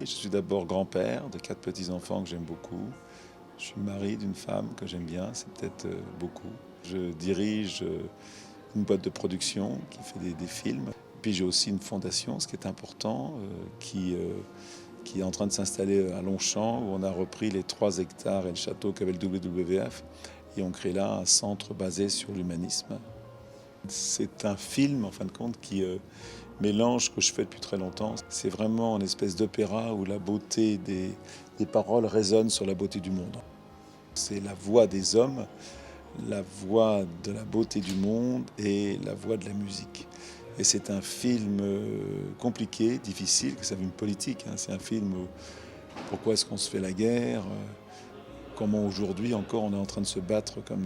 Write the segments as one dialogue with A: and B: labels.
A: Je suis d'abord grand-père de 4 petits-enfants que j'aime beaucoup. Je suis mari d'une femme que j'aime bien, c'est peut-être beaucoup. Je dirige une boîte de production qui fait des films. Puis j'ai aussi une fondation, ce qui est important, qui est en train de s'installer à Longchamp, où on a repris les 3 hectares et le château qu'avait le WWF. Et on crée là un centre basé sur l'humanisme. C'est un film, en fin de compte, qui mélange ce que je fais depuis très longtemps. C'est vraiment une espèce d'opéra où la beauté des paroles résonne sur la beauté du monde. C'est la voix des hommes, la voix de la beauté du monde et la voix de la musique. Et c'est un film compliqué, difficile, c'est un film politique. C'est un film où pourquoi est-ce qu'on se fait la guerre, comment aujourd'hui encore on est en train de se battre comme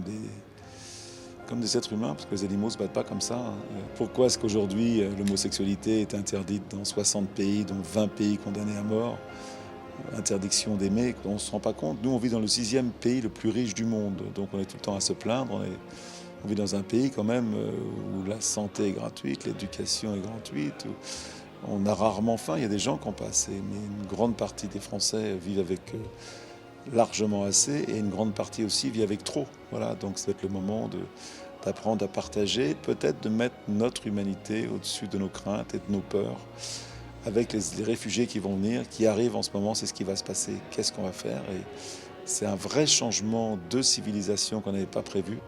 A: des êtres humains, parce que les animaux ne se battent pas comme ça. Pourquoi est-ce qu'aujourd'hui l'homosexualité est interdite dans 60 pays, dont 20 pays condamnés à mort? Interdiction d'aimer, on ne se rend pas compte. Nous, on vit dans le 6e pays le plus riche du monde, donc on est tout le temps à se plaindre. On vit dans un pays quand même où la santé est gratuite, l'éducation est gratuite, où on a rarement faim. Il y a des gens qui ont pas assez, mais une grande partie des Français vivent avec largement assez, et une grande partie aussi vit avec trop. Voilà, donc ça va être le moment d'apprendre à partager, peut-être de mettre notre humanité au-dessus de nos craintes et de nos peurs. Avec les réfugiés qui vont venir, qui arrivent en ce moment, c'est ce qui va se passer. Qu'est-ce qu'on va faire? Et c'est un vrai changement de civilisation qu'on n'avait pas prévu.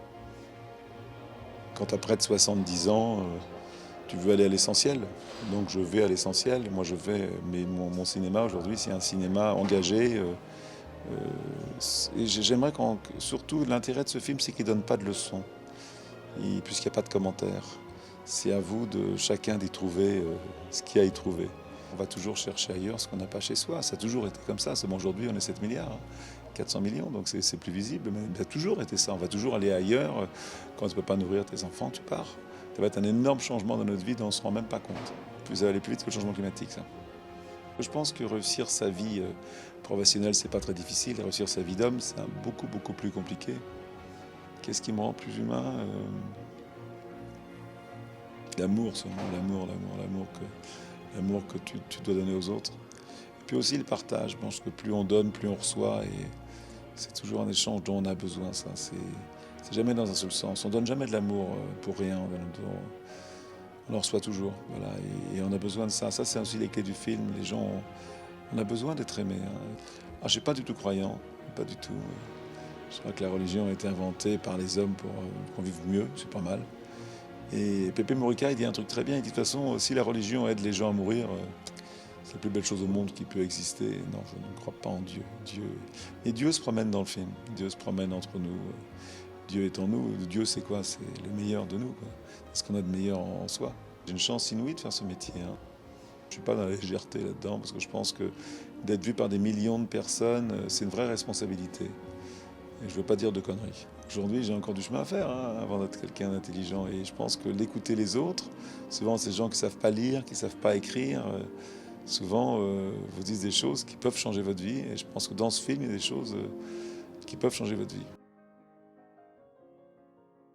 A: Quand tu as près de 70 ans, tu veux aller à l'essentiel. Donc je vais à l'essentiel. Moi je vais, mais mon cinéma aujourd'hui, c'est un cinéma engagé. Et j'aimerais surtout l'intérêt de ce film, c'est qu'il ne donne pas de leçons, puisqu'il n'y a pas de commentaires. C'est à vous de chacun d'y trouver ce qu'il y a à y trouver. On va toujours chercher ailleurs ce qu'on n'a pas chez soi. Ça a toujours été comme ça. C'est bon, aujourd'hui, on est 7 milliards, 400 millions, donc c'est plus visible. Mais ça a toujours été ça. On va toujours aller ailleurs. Quand tu ne peux pas nourrir tes enfants, tu pars. Ça va être un énorme changement dans notre vie dont on ne se rend même pas compte. Ça va aller plus vite que le changement climatique, ça. Je pense que réussir sa vie professionnelle, c'est pas très difficile. Réussir sa vie d'homme, c'est beaucoup, beaucoup plus compliqué. Qu'est-ce qui me rend plus humain? L'amour seulement, l'amour que tu dois donner aux autres. Et puis aussi le partage. Je pense que plus on donne, plus on reçoit. Et c'est toujours un échange dont on a besoin. Ça, c'est jamais dans un seul sens. On donne jamais de l'amour pour rien. On en reçoit toujours. Voilà. Et on a besoin de ça. Ça, c'est aussi les clés du film. Les gens, on a besoin d'être aimés. Alors, je suis pas du tout croyant. Pas du tout. Je crois que la religion a été inventée par les hommes pour qu'on vive mieux. C'est pas mal. Et Pepe Mujica, il dit un truc très bien. Il dit de toute façon, si la religion aide les gens à mourir, c'est la plus belle chose au monde qui peut exister. Non, je ne crois pas en Dieu. Et Dieu se promène dans le film. Dieu se promène entre nous. Dieu est en nous. Dieu, c'est quoi? C'est le meilleur de nous. C'est ce qu'on a de meilleur en soi. J'ai une chance inouïe de faire ce métier. Je ne suis pas dans la légèreté là-dedans, parce que je pense que d'être vu par des millions de personnes, c'est une vraie responsabilité. Et je ne veux pas dire de conneries. Aujourd'hui, j'ai encore du chemin à faire avant d'être quelqu'un d'intelligent. Et je pense que d'écouter les autres, souvent ces gens qui ne savent pas lire, qui ne savent pas écrire, souvent vous disent des choses qui peuvent changer votre vie. Et je pense que dans ce film, il y a des choses qui peuvent changer votre vie.